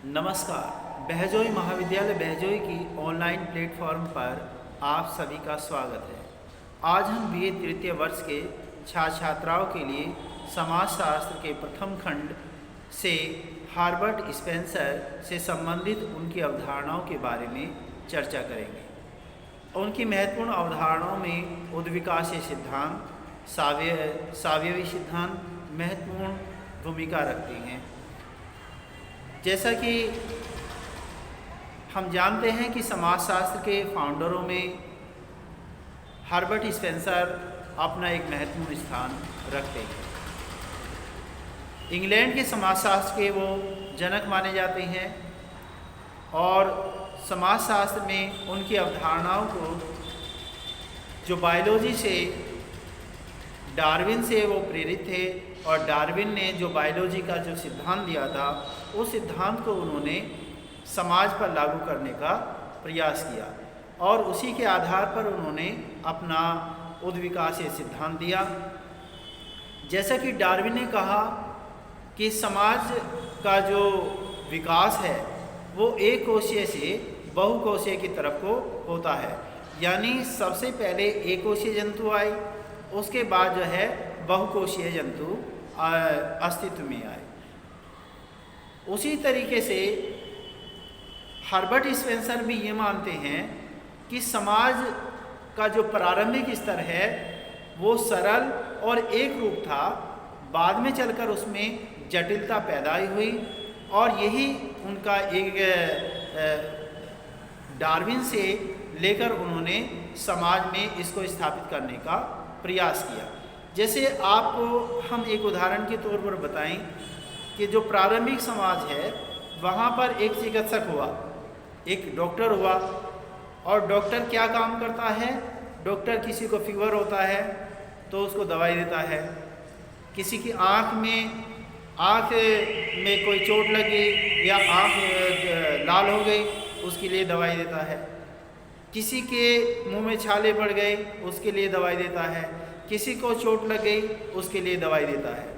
नमस्कार। बहजोई महाविद्यालय बहजोई की ऑनलाइन प्लेटफॉर्म पर आप सभी का स्वागत है। आज हम बीए तृतीय वर्ष के छात्र छात्राओं के लिए समाजशास्त्र के प्रथम खंड से हार्बर्ट स्पेंसर से संबंधित उनकी अवधारणाओं के बारे में चर्चा करेंगे। उनकी महत्वपूर्ण अवधारणाओं में उद्विकासीय सिद्धांत, सावयवी सिद्धांत महत्वपूर्ण भूमिका रखती हैं। जैसा कि हम जानते हैं कि समाजशास्त्र के फाउंडरों में हार्बर्ट स्पेंसर अपना एक महत्वपूर्ण स्थान रखते हैं। इंग्लैंड के समाजशास्त्र के वो जनक माने जाते हैं और समाजशास्त्र में उनकी अवधारणाओं को जो बायोलॉजी से डार्विन से वो प्रेरित थे और डार्विन ने जो बायोलॉजी का जो सिद्धांत दिया था उस सिद्धांत को उन्होंने समाज पर लागू करने का प्रयास किया और उसी के आधार पर उन्होंने अपना उद्विकासीय सिद्धांत दिया। जैसा कि डार्विन ने कहा कि समाज का जो विकास है वो एक कोशीय से बहुकोशीय की तरफ को होता है, यानी सबसे पहले एक कोशीय जंतु आए, उसके बाद जो है बहुकोशीय जंतु अस्तित्व में आए। उसी तरीके से हार्बर्ट स्पेंसर भी ये मानते हैं कि समाज का जो प्रारंभिक स्तर है वो सरल और एक रूप था, बाद में चलकर उसमें जटिलता पैदा हुई और यही उनका एक डार्विन से लेकर उन्होंने समाज में इसको स्थापित करने का प्रयास किया। जैसे आपको हम एक उदाहरण के तौर पर बताएं कि जो प्रारंभिक समाज है वहाँ पर एक चिकित्सक हुआ, एक डॉक्टर हुआ और डॉक्टर क्या काम करता है? डॉक्टर किसी को फीवर होता है तो उसको दवाई देता है, किसी की आँख में कोई चोट लगी या आँख लाल हो गई उसके लिए दवाई देता है, किसी के मुंह में छाले पड़ गए उसके लिए दवाई देता है, किसी को चोट लग गई उसके लिए दवाई देता है।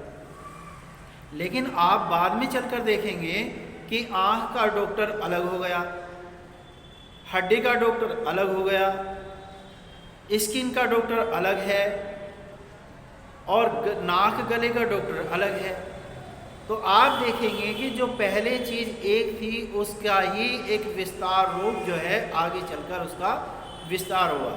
लेकिन आप बाद में चलकर देखेंगे कि आँख का डॉक्टर अलग हो गया, हड्डी का डॉक्टर अलग हो गया, स्किन का डॉक्टर अलग है और नाक गले का डॉक्टर अलग है। तो आप देखेंगे कि जो पहले चीज़ एक थी उसका ही एक विस्तार रूप जो है आगे चलकर उसका विस्तार हुआ।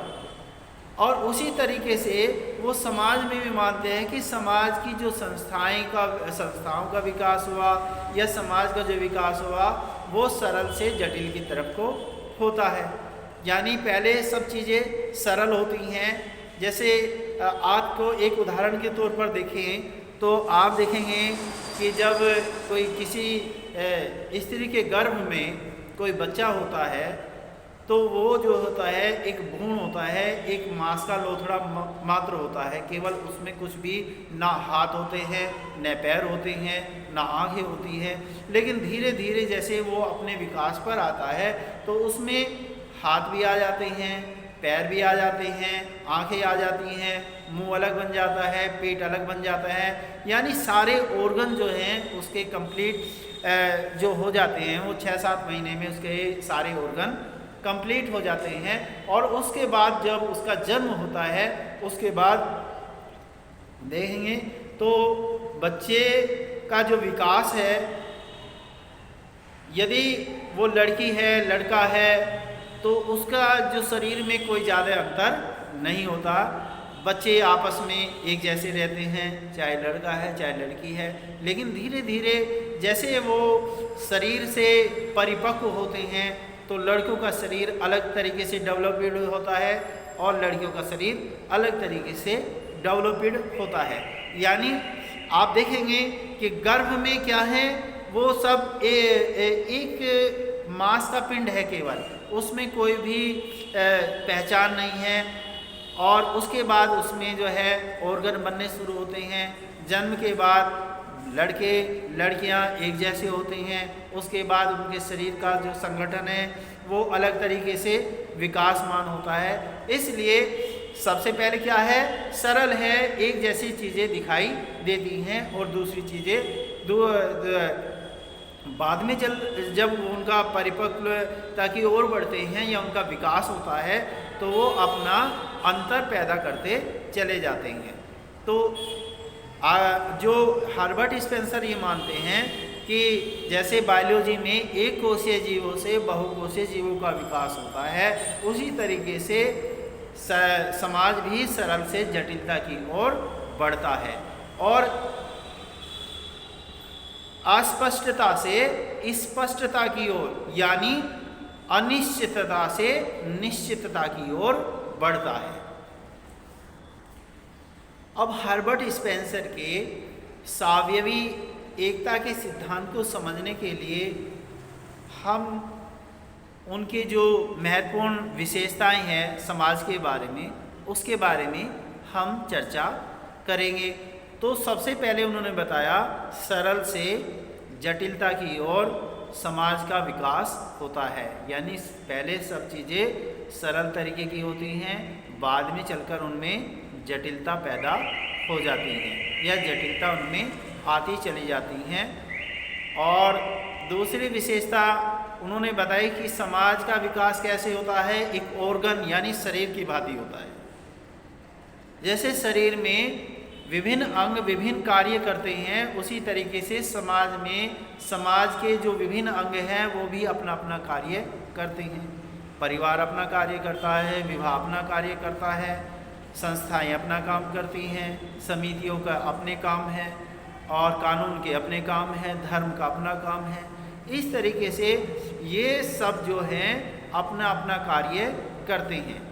और उसी तरीके से वो समाज में भी मानते हैं कि समाज की जो संस्थाओं का विकास हुआ या समाज का जो विकास हुआ वो सरल से जटिल की तरफ को होता है, यानी पहले सब चीज़ें सरल होती हैं। जैसे आपको एक उदाहरण के तौर पर देखें तो आप देखेंगे कि जब कोई किसी स्त्री के गर्भ में कोई बच्चा होता है तो वो जो होता है एक भ्रूण होता है, एक मांस का लोथड़ा मात्र होता है, केवल उसमें कुछ भी ना हाथ होते हैं न पैर होते हैं ना आँखें होती हैं। लेकिन धीरे धीरे जैसे वो अपने विकास पर आता है तो उसमें हाथ भी आ जाते हैं, पैर भी आ जाते हैं, आँखें आ जाती हैं, मुंह अलग बन जाता है, पेट अलग बन जाता है, यानी सारे ऑर्गन जो हैं उसके कंप्लीट जो हो जाते हैं वो 6-7 महीने में उसके सारे ऑर्गन कंप्लीट हो जाते हैं। और उसके बाद जब उसका जन्म होता है उसके बाद देखेंगे तो बच्चे का जो विकास है, यदि वो लड़की है लड़का है तो उसका जो शरीर में कोई ज़्यादा अंतर नहीं होता, बच्चे आपस में एक जैसे रहते हैं, चाहे लड़का है चाहे लड़की है। लेकिन धीरे धीरे जैसे वो शरीर से परिपक्व होते हैं तो लड़कों का शरीर अलग तरीके से डेवलप्ड होता है और लड़कियों का शरीर अलग तरीके से डेवलप्ड होता है। यानी आप देखेंगे कि गर्भ में क्या है वो सब एक मांस का पिंड है, केवल उसमें कोई भी पहचान नहीं है। और उसके बाद उसमें जो है ऑर्गन बनने शुरू होते हैं। जन्म के बाद लड़के लड़कियां एक जैसे होते हैं, उसके बाद उनके शरीर का जो संगठन है वो अलग तरीके से विकासमान होता है। इसलिए सबसे पहले क्या है, सरल है, एक जैसी चीज़ें दिखाई देती हैं और दूसरी चीज़ें बाद में जब उनका परिपक्वता की ओर बढ़ते हैं या उनका विकास होता है तो वो अपना अंतर पैदा करते चले जाते हैं। तो जो हर्बर्ट स्पेंसर ये मानते हैं कि जैसे बायोलॉजी में एक कोशीय जीवों से बहुकोशीय जीवों का विकास होता है, उसी तरीके से समाज भी सरल से जटिलता की ओर बढ़ता है और अस्पष्टता से स्पष्टता की ओर यानी अनिश्चितता से निश्चितता की ओर बढ़ता है। अब हर्बर्ट स्पेंसर के सावयवी एकता के सिद्धांत को समझने के लिए हम उनके जो महत्वपूर्ण विशेषताएं हैं समाज के बारे में, उसके बारे में हम चर्चा करेंगे। तो सबसे पहले उन्होंने बताया सरल से जटिलता की ओर समाज का विकास होता है, यानी पहले सब चीज़ें सरल तरीके की होती हैं, बाद में चलकर उनमें जटिलता पैदा हो जाती है या जटिलता उनमें आती चली जाती हैं। और दूसरी विशेषता उन्होंने बताई कि समाज का विकास कैसे होता है, एक ऑर्गन यानी शरीर की भांति होता है। जैसे शरीर में विभिन्न अंग विभिन्न कार्य करते हैं, उसी तरीके से समाज में समाज के जो विभिन्न अंग हैं वो भी अपना अपना कार्य करते हैं। परिवार अपना कार्य करता है, विवाह अपना कार्य करता है, संस्थाएं अपना काम करती हैं, समितियों का अपने काम है और कानून के अपने काम है, धर्म का अपना काम है। इस तरीके से ये सब जो हैं अपना अपना कार्य करते हैं।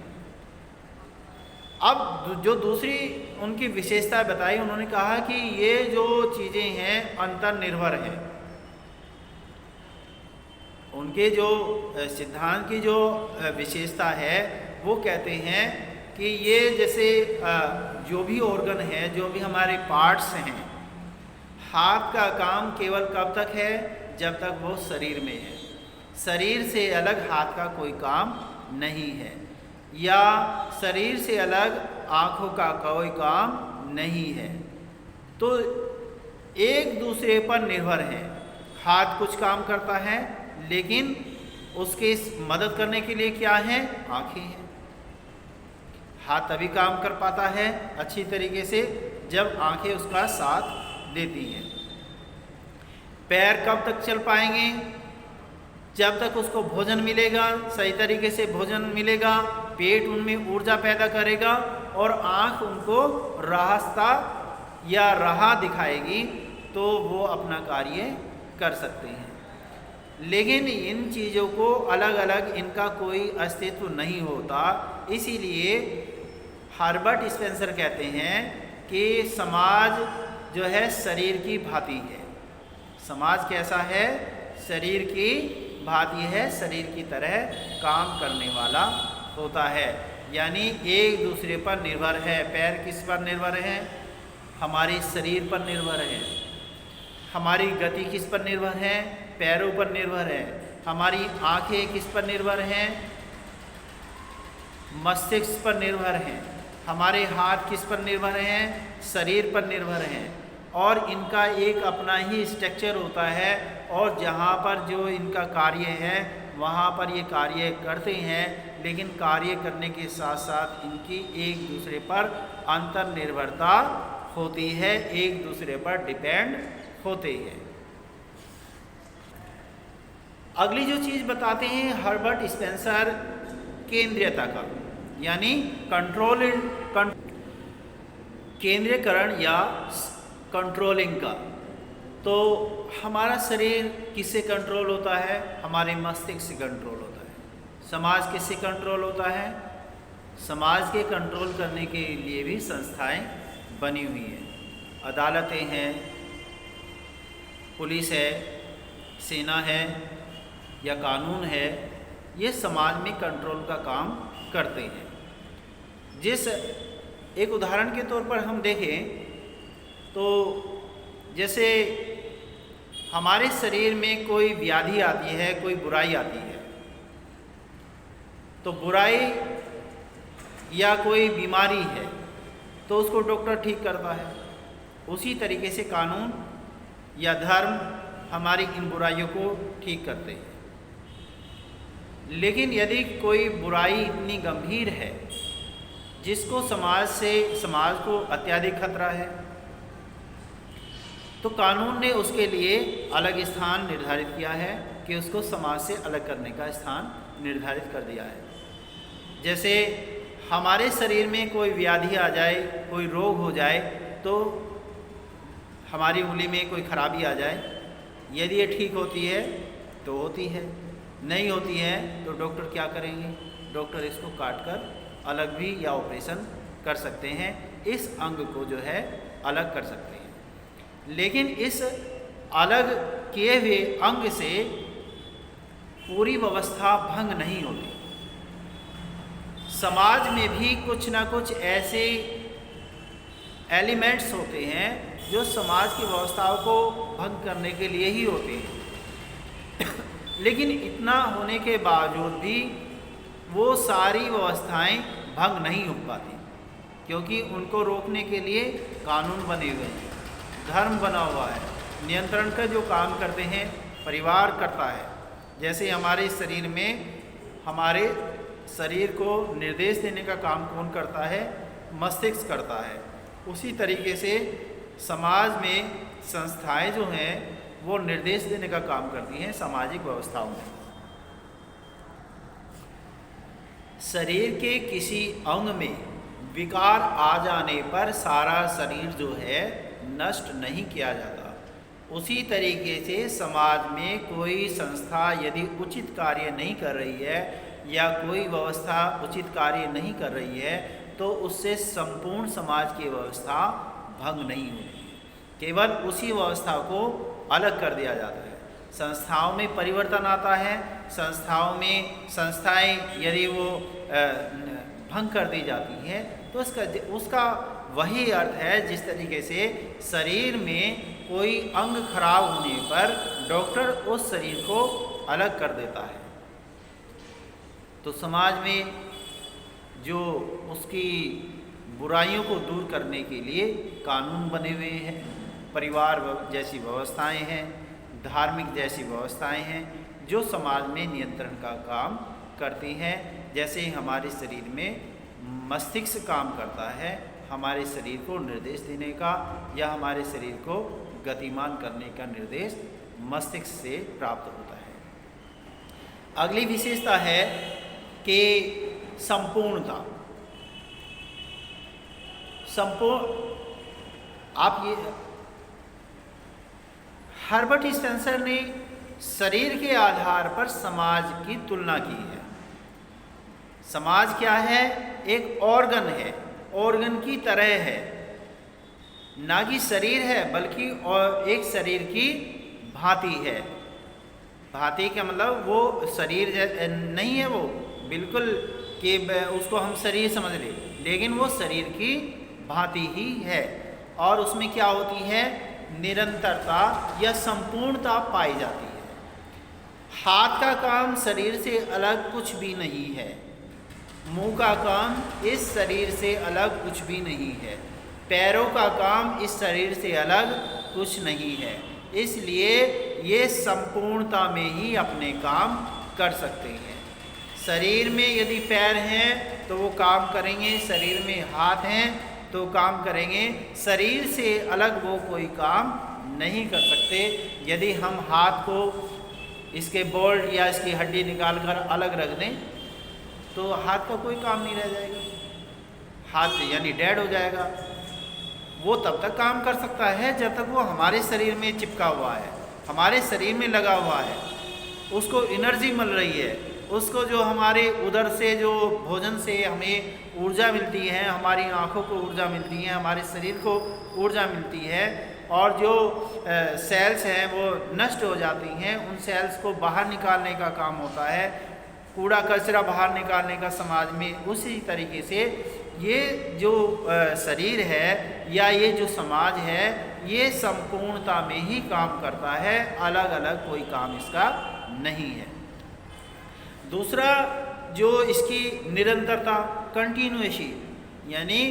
अब जो दूसरी उनकी विशेषता बताई, उन्होंने कहा कि ये जो चीज़ें हैं अंतर्निर्भर हैं। उनके जो सिद्धांत की जो विशेषता है वो कहते हैं कि ये जैसे जो भी ऑर्गन है, जो भी हमारे पार्ट्स हैं, हाथ का काम केवल कब तक है, जब तक वो शरीर में है। शरीर से अलग हाथ का कोई काम नहीं है, या शरीर से अलग आँखों का कोई काम नहीं है। तो एक दूसरे पर निर्भर है। हाथ कुछ काम करता है, लेकिन उसके मदद करने के लिए क्या है, आँखें हैं। हाथ तभी काम कर पाता है अच्छी तरीके से जब आँखें उसका साथ देती हैं। पैर कब तक चल पाएंगे, जब तक उसको भोजन मिलेगा, सही तरीके से भोजन मिलेगा, पेट उनमें ऊर्जा पैदा करेगा और आँख उनको रास्ता या राह दिखाएगी, तो वो अपना कार्य कर सकते हैं। लेकिन इन चीज़ों को अलग अलग इनका कोई अस्तित्व नहीं होता। इसीलिए हर्बर्ट स्पेंसर कहते हैं कि समाज जो है शरीर की भांति है। समाज कैसा है, शरीर की भांति है, शरीर की तरह काम करने वाला होता है, यानी एक दूसरे पर निर्भर है। पैर किस पर निर्भर है, हमारे शरीर पर निर्भर है। हमारी गति किस पर निर्भर है, पैरों पर निर्भर है। हमारी आँखें किस पर निर्भर हैं, मस्तिष्क पर निर्भर हैं। हमारे हाथ किस पर निर्भर हैं, शरीर पर निर्भर हैं। और इनका एक अपना ही स्ट्रक्चर होता है, और जहाँ पर जो इनका कार्य है वहाँ पर ये कार्य करते हैं, लेकिन कार्य करने के साथ साथ इनकी एक दूसरे पर अंतर्निर्भरता होती है, एक दूसरे पर डिपेंड होते हैं। अगली जो चीज़ बताते हैं हर्बर्ट स्पेंसर, केंद्रीयता का, यानी केंद्रीयकरण या कंट्रोलिंग का। तो हमारा शरीर किससे कंट्रोल होता है, हमारे मस्तिष्क से कंट्रोल होता है। समाज किससे कंट्रोल होता है, समाज के कंट्रोल करने के लिए भी संस्थाएं बनी हुई हैं। अदालतें हैं, पुलिस है, सेना है या कानून है, ये समाज में कंट्रोल का काम करते हैं। जिस एक उदाहरण के तौर पर हम देखें तो जैसे हमारे शरीर में कोई व्याधि आती है, कोई बुराई आती है, तो बुराई या कोई बीमारी है तो उसको डॉक्टर ठीक करता है। उसी तरीके से कानून या धर्म हमारी इन बुराइयों को ठीक करते हैं। लेकिन यदि कोई बुराई इतनी गंभीर है जिसको समाज को अत्यधिक खतरा है, तो कानून ने उसके लिए अलग स्थान निर्धारित किया है कि उसको समाज से अलग करने का स्थान निर्धारित कर दिया है। जैसे हमारे शरीर में कोई व्याधि आ जाए, कोई रोग हो जाए, तो हमारी उंगली में कोई खराबी आ जाए, यदि ये ठीक होती है तो होती है, नहीं होती है तो डॉक्टर क्या करेंगे? डॉक्टर इसको काट कर अलग भी या ऑपरेशन कर सकते हैं, इस अंग को जो है अलग कर सकते हैं। लेकिन इस अलग किए हुए अंग से पूरी व्यवस्था भंग नहीं होती। समाज में भी कुछ ना कुछ ऐसे एलिमेंट्स होते हैं जो समाज की व्यवस्थाओं को भंग करने के लिए ही होते हैं। लेकिन इतना होने के बावजूद भी वो सारी व्यवस्थाएं भंग नहीं हो पाती, क्योंकि उनको रोकने के लिए कानून बने हुए हैं, धर्म बना हुआ है, नियंत्रण का जो काम करते हैं परिवार करता है। जैसे हमारे शरीर में हमारे शरीर को निर्देश देने का काम कौन करता है? मस्तिष्क करता है। उसी तरीके से समाज में संस्थाएं जो हैं वो निर्देश देने का काम करती हैं सामाजिक व्यवस्थाओं में। शरीर के किसी अंग में विकार आ जाने पर सारा शरीर जो है नष्ट नहीं किया जाता। उसी तरीके से समाज में कोई संस्था यदि उचित कार्य नहीं कर रही है या कोई व्यवस्था उचित कार्य नहीं कर रही है तो उससे संपूर्ण समाज की व्यवस्था भंग नहीं होती, केवल उसी व्यवस्था को अलग कर दिया जाता है। संस्थाओं में परिवर्तन आता है, संस्थाएं यदि वो भंग कर दी जाती हैं तो उसका वही अर्थ है जिस तरीके से शरीर में कोई अंग खराब होने पर डॉक्टर उस शरीर को अलग कर देता है। तो समाज में जो उसकी बुराइयों को दूर करने के लिए कानून बने हुए हैं, परिवार जैसी व्यवस्थाएं हैं, धार्मिक जैसी व्यवस्थाएं हैं जो समाज में नियंत्रण का काम करती हैं। जैसे हमारे शरीर में मस्तिष्क काम करता है, हमारे शरीर को निर्देश देने का या हमारे शरीर को गतिमान करने का निर्देश मस्तिष्क से प्राप्त होता है। अगली विशेषता है कि संपूर्णता। आप ये हर्बर्ट स्पेंसर ने शरीर के आधार पर समाज की तुलना की है। समाज क्या है? एक ऑर्गन है, ऑर्गन की तरह है, ना कि शरीर है बल्कि और एक शरीर की भांति है। भांति का मतलब वो शरीर नहीं है, वो बिल्कुल कि उसको हम शरीर समझ ले, लेकिन वो शरीर की भांति ही है। और उसमें क्या होती है? निरंतरता या संपूर्णता पाई जाती है। हाथ का काम शरीर से अलग कुछ भी नहीं है, मुंह का काम इस शरीर से अलग कुछ भी नहीं है, पैरों का काम इस शरीर से अलग कुछ नहीं है। इसलिए ये संपूर्णता में ही अपने काम कर सकते हैं। शरीर में यदि पैर हैं तो वो काम करेंगे, शरीर में हाथ हैं तो काम करेंगे, शरीर से अलग वो कोई काम नहीं कर सकते। यदि हम हाथ को इसके बोल्ट या इसकी हड्डी निकाल कर अलग रख दें तो हाथ का कोई काम नहीं रह जाएगा, हाथ यानी डेड हो जाएगा। वो तब तक काम कर सकता है जब तक वो हमारे शरीर में चिपका हुआ है, हमारे शरीर में लगा हुआ है, उसको एनर्जी मिल रही है, उसको जो हमारे उधर से जो भोजन से हमें ऊर्जा मिलती है, हमारी आँखों को ऊर्जा मिलती है, हमारे शरीर को ऊर्जा मिलती है, और जो सेल्स हैं वो नष्ट हो जाती हैं, उन सेल्स को बाहर निकालने का काम होता है, कूड़ा कचरा बाहर निकालने का समाज में। उसी तरीके से ये जो शरीर है या ये जो समाज है ये संपूर्णता में ही काम करता है, अलग अलग कोई काम इसका नहीं है। दूसरा जो इसकी निरंतरता, कंटिन्यूएशन, यानी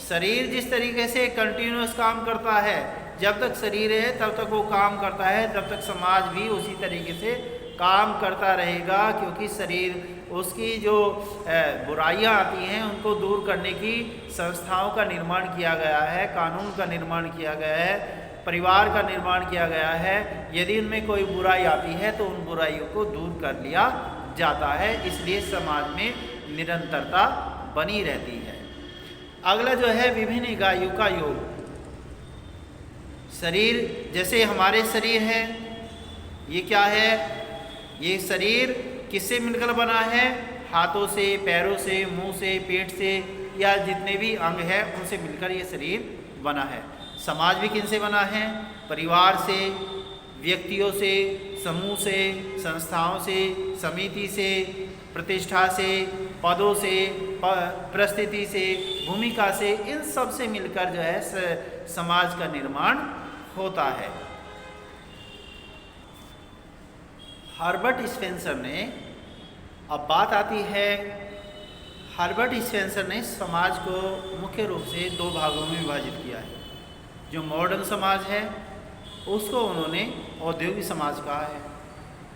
शरीर जिस तरीके से कंटिन्यूअस काम करता है जब तक शरीर है तब तक वो काम करता है, तब तक समाज भी उसी तरीके से काम करता रहेगा, क्योंकि शरीर उसकी जो बुराइयां आती हैं उनको दूर करने की संस्थाओं का निर्माण किया गया है, कानून का निर्माण किया गया है, परिवार का निर्माण किया गया है। यदि उनमें कोई बुराई आती है तो उन बुराइयों को दूर कर लिया जाता है, इसलिए समाज में निरंतरता बनी रहती है। अगला जो है विभिन्न इकाइयों का योग। शरीर, जैसे हमारे शरीर है, ये क्या है, ये शरीर किससे मिलकर बना है? हाथों से, पैरों से, मुंह से, पेट से, या जितने भी अंग हैं उनसे मिलकर ये शरीर बना है। समाज भी किनसे बना है? परिवार से, व्यक्तियों से, समूह से, संस्थाओं से, समिति से, प्रतिष्ठा से, पदों से, परिस्थिति से, भूमिका से, इन सब से मिलकर जो है समाज का निर्माण होता है। हर्बर्ट स्पेंसर ने, अब बात आती है, हर्बर्ट स्पेंसर ने समाज को मुख्य रूप से दो भागों में विभाजित किया है। जो मॉडर्न समाज है उसको उन्होंने औद्योगिक समाज कहा है,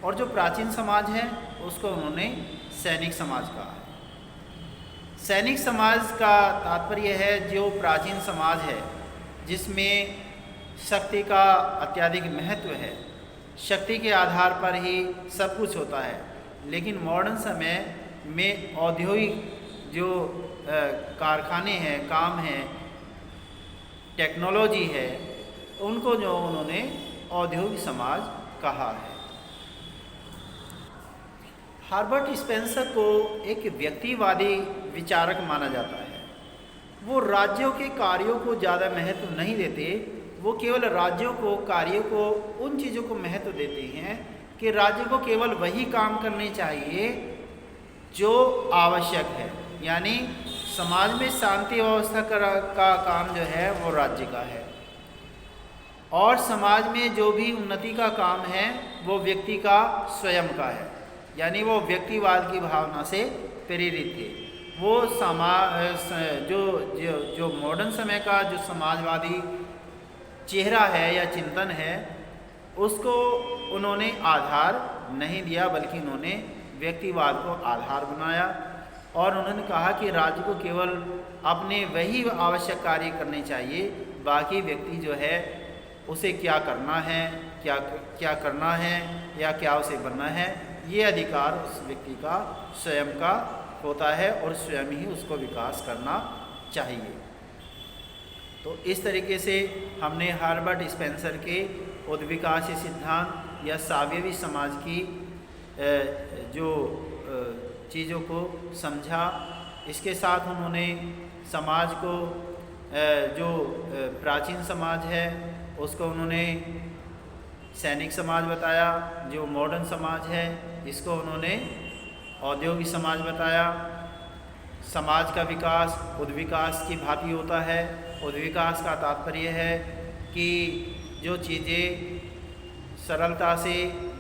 और जो प्राचीन समाज है उसको उन्होंने सैनिक समाज कहा है। सैनिक समाज का तात्पर्य है जो प्राचीन समाज है जिसमें शक्ति का अत्यधिक महत्व है, शक्ति के आधार पर ही सब कुछ होता है। लेकिन मॉडर्न समय में औद्योगिक जो कारखाने हैं, काम हैं, टेक्नोलॉजी है, उनको जो उन्होंने औद्योगिक समाज कहा है। हर्बर्ट स्पेंसर को एक व्यक्तिवादी विचारक माना जाता है। वो राज्यों के कार्यों को ज़्यादा महत्व नहीं देते, वो केवल राज्यों को, कार्यों को, उन चीज़ों को महत्व देते हैं कि राज्य को केवल वही काम करने चाहिए जो आवश्यक है। यानी समाज में शांति व्यवस्था का काम जो है वो राज्य का है, और समाज में जो भी उन्नति का काम है वो व्यक्ति का स्वयं का है। यानी वो व्यक्तिवाद की भावना से प्रेरित थे। वो जो मॉडर्न समय का जो समाजवादी चेहरा है या चिंतन है उसको उन्होंने आधार नहीं दिया, बल्कि उन्होंने व्यक्तिवाद को आधार बनाया, और उन्होंने कहा कि राज्य को केवल अपने वही आवश्यक कार्य करने चाहिए, बाकी व्यक्ति जो है उसे क्या करना है, क्या करना है या क्या उसे बनना है, ये अधिकार उस व्यक्ति का स्वयं का होता है, और स्वयं ही उसको विकास करना चाहिए। तो इस तरीके से हमने हर्बर्ट स्पेंसर के उद्विकास सिद्धांत या सावयवी समाज की जो चीज़ों को समझा। इसके साथ उन्होंने समाज को, जो प्राचीन समाज है उसको उन्होंने सैनिक समाज बताया, जो मॉडर्न समाज है इसको उन्होंने औद्योगिक समाज बताया। समाज का विकास उद्विकास की भांति होता है। उद्विकास का तात्पर्य है कि जो चीज़ें सरलता से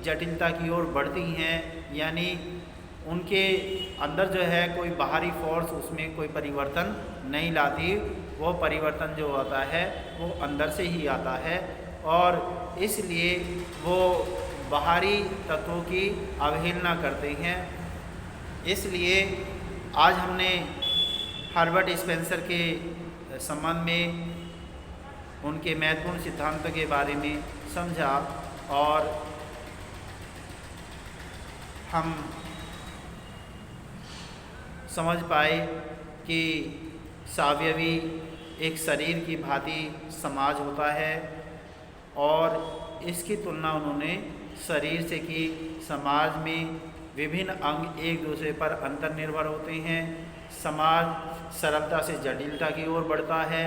जटिलता की ओर बढ़ती हैं, यानी उनके अंदर जो है कोई बाहरी फोर्स उसमें कोई परिवर्तन नहीं लाती, वो परिवर्तन जो आता है वो अंदर से ही आता है, और इसलिए वो बाहरी तत्वों की अवहेलना करते हैं। इसलिए आज हमने हर्बर्ट स्पेंसर के संबंध में उनके महत्वपूर्ण सिद्धांतों के बारे में समझा, और हम समझ पाए कि सावयवी एक शरीर की भांति समाज होता है, और इसकी तुलना उन्होंने शरीर से की। समाज में विभिन्न अंग एक दूसरे पर अंतर्निर्भर होते हैं। समाज सरलता से जटिलता की ओर बढ़ता है,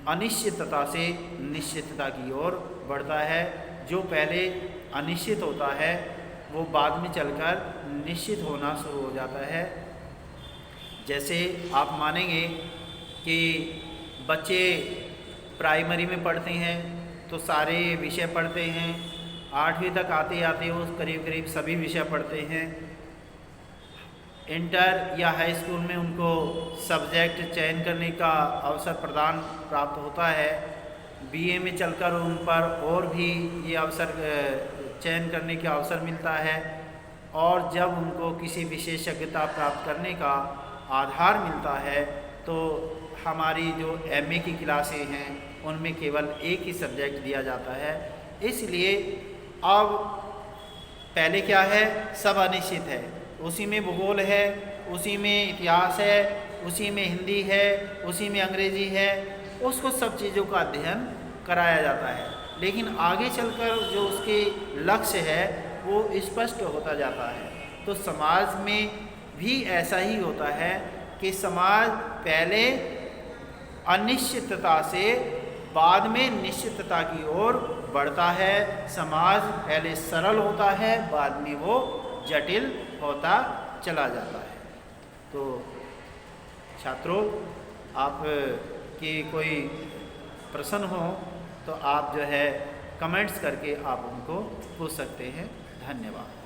अनिश्चितता से निश्चितता की ओर बढ़ता है। जो पहले अनिश्चित होता है वो बाद में चलकर निश्चित होना शुरू हो जाता है। जैसे आप मानेंगे कि बच्चे प्राइमरी में पढ़ते हैं तो सारे विषय पढ़ते हैं, 8वीं तक आते आते वो करीब करीब सभी विषय पढ़ते हैं। इंटर या हाई स्कूल में उनको सब्जेक्ट चयन करने का अवसर प्राप्त होता है, बीए में चलकर उन पर और भी ये अवसर चयन करने का अवसर मिलता है, और जब उनको किसी विशेषज्ञता प्राप्त करने का आधार मिलता है तो हमारी जो एमए की क्लासें हैं उनमें केवल एक ही सब्जेक्ट दिया जाता है। इसलिए अब पहले क्या है, सब अनिश्चित है, उसी में भूगोल है, उसी में इतिहास है, उसी में हिंदी है, उसी में अंग्रेजी है, उसको सब चीज़ों का अध्ययन कराया जाता है। लेकिन आगे चलकर जो उसके लक्ष्य है वो स्पष्ट होता जाता है। तो समाज में भी ऐसा ही होता है कि समाज पहले अनिश्चितता से बाद में निश्चितता की ओर बढ़ता है। समाज पहले सरल होता है, बाद में वो जटिल होता चला जाता है। तो छात्रों, आप की कोई प्रश्न हो तो आप जो है कमेंट्स करके आप उनको पूछ सकते हैं। धन्यवाद।